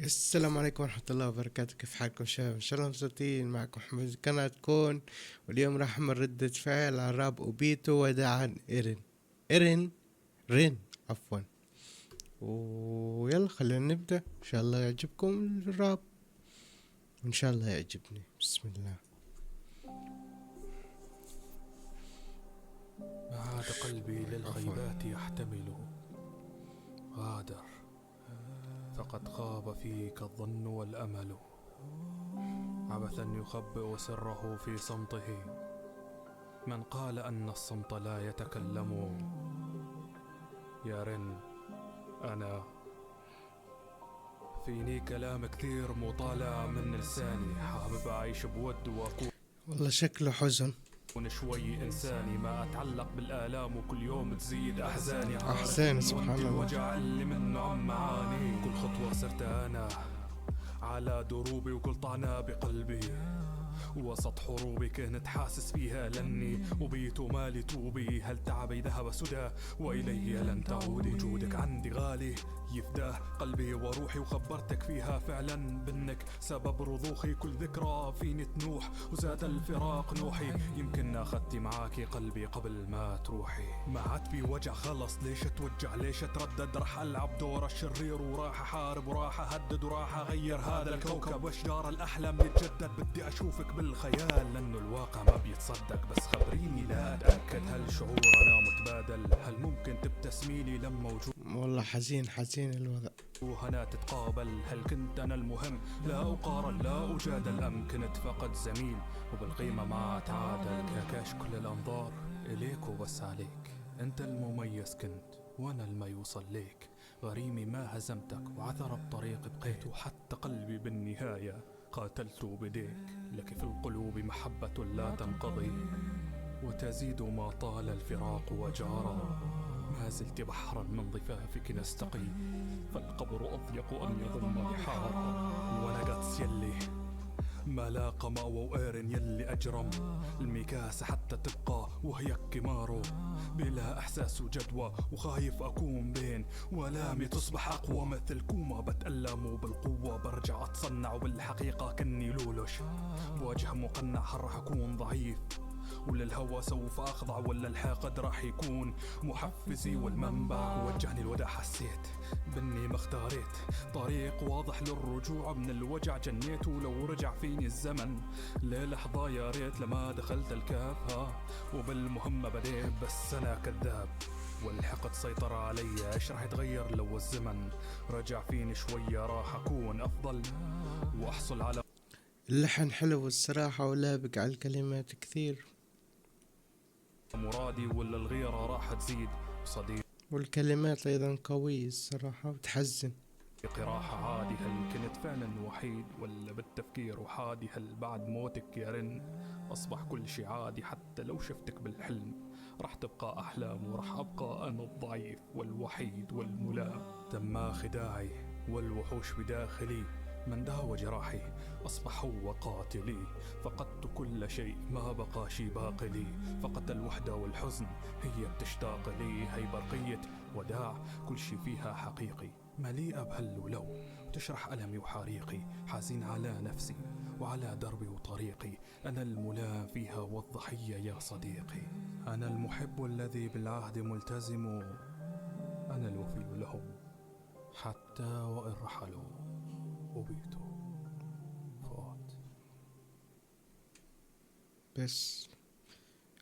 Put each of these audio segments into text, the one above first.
السلام عليكم ورحمة الله وبركاته. كيف حالكم شباب؟ ان شاء الله مبسوطين. معكم محمد قناة كون، واليوم راح اعمل ردة فعل على راب اوبيتو وداعا ايرين رين عفوا. ويلا خلينا نبدأ، ان شاء الله يعجبكم الراب وان شاء الله يعجبني. بسم الله. عاد قلبي للخيبات يحتمله، غادر فقد خاب فيك الظن والأمل، عبثا يخبئ سره في صمته، من قال أن الصمت لا يتكلم. يا رن أنا فيني كلام كثير مطالع من لساني، حابب أعيش بود وأكون والله شكله حزن. شوي إنساني، ما أتعلق بالآلام وكل يوم تزيد أحزاني. أحزان سبحان الله. الوجع اللي منه عم معاني، كل خطوة صرت أنا على دروبي، وكل طعنة بقلبي وسط حروبي كنت حاسس فيها لني، وبيت مالي توبي، هل تعبي ذهب سدى وإلي لن تعودي. وجودك عندي غالي يفداه قلبي وروحي، وخبرتك فيها فعلا بانك سبب رضوخي، كل ذكرى فيني تنوح وزاد الفراق نوحي، يمكن اخذتي معاكي قلبي قبل ما تروحي. ما عاد في وجع خلص، ليش اتوجع ليش اتردد، راح العب دور الشرير وراح احارب وراح اهدد وراح اغير هذا الكوكب، واشجار الاحلام يتجدد، بدي اشوفك بالخيال لانه الواقع ما بيتصدق، بس خبريني لا اتاكد هل شعورنا متبادل، هل ممكن تبتسميلي لما وجود والله حزين الوضع. وهنا تتقابل، هل كنت أنا المهم لا أقارن لا أجادل، أم كنت فقط زميل وبالقيمة ما أتعادل. كاكاش كل الأنظار إليك وبس عليك، أنت المميز كنت وأنا الما يوصل ليك، غريمي ما هزمتك وعثر بطريق بقيت، وحتى قلبي بالنهاية قاتلت بديك، لك في القلوب محبة لا تنقضي وتزيد ما طال الفراق وجارا، ما زلت بحرا من ضفافك نستقي، فالقبر أضيق أن يضم بحارا، ولقت يلي ما لاقى مأوى وإيرن يلي أجرم المكاسة حتى تبقى وهي كمارو، بلا إحساس وجدوى وخايف أكون بين ولامي تصبح أقوى، مثل كوما بتألم بالقوة برجع أتصنع، وبالحقيقة كني لولش بوجه مقنع، راح أكون ضعيف وللهوى سوف أخضع، ولا الحاقد راح يكون محفزي والمنبع، وجهني الوداع حسيت بني ما اختاريت طريق واضح للرجوع من الوجع، جنيت ولو رجع فيني الزمن للحظة يا ريت لما دخلت الكاف وبالمهمة بديت، بس أنا كذاب والحقد سيطر علي، ايش راح يتغير لو الزمن رجع فيني شوية، راح أكون أفضل وأحصل على اللحن حلو الصراحة ولابق على الكلمات كثير، مرادي، ولا الغيرة راح تزيد صديق والكلمات ايضا قوية الصراحة وتحزن. راح عادي، هل كنت فعلا وحيد ولا بالتفكير وحادي، هل بعد موتك يا رن أصبح كل شي عادي، حتى لو شفتك بالحلم راح تبقى أحلام، وراح أبقى أنا الضعيف والوحيد والملام، تم خداعي والوحوش بداخلي من داوى جراحي أصبح هو قاتلي، فقدت كل شيء ما بقى شي باقي لي، فقدت الوحدة والحزن هي بتشتاق لي، هي برقية وداع كل شي فيها حقيقي، مليئة بهل ولو تشرح ألمي وحريقي، حزين على نفسي وعلى دربي وطريقي، أنا الملام فيها والضحية يا صديقي، أنا المحب الذي بالعهد ملتزم، أنا الوفي لهم حتى وإن رحلوا وبيتوا فوت. بس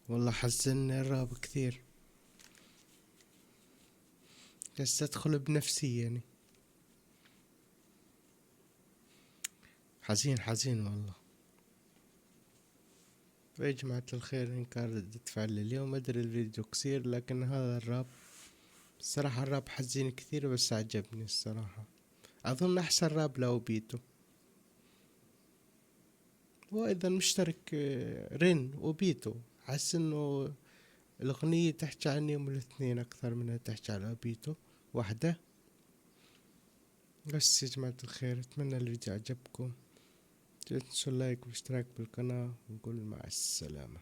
والله حزنني الراب كثير، بس ادخل بنفسي يعني حزين والله. يا جماعة الخير، إن كان ردة فعل اليوم أدري الفيديو قصير، لكن هذا الراب الصراحة الراب حزين كثير بس عجبني الصراحة. أظن أحسن راب لأوبيتو، وأيضا مشترك رين وبيتو، حس إنه الأغنية تحكي عنهم الاثنين أكثر منها تحكي على أوبيتو وحده. بس يا جماعة الخير، أتمنى الفيديو عجبكم، لا تنسوا اللايك والاشتراك بالقناة، ونقول مع السلامة.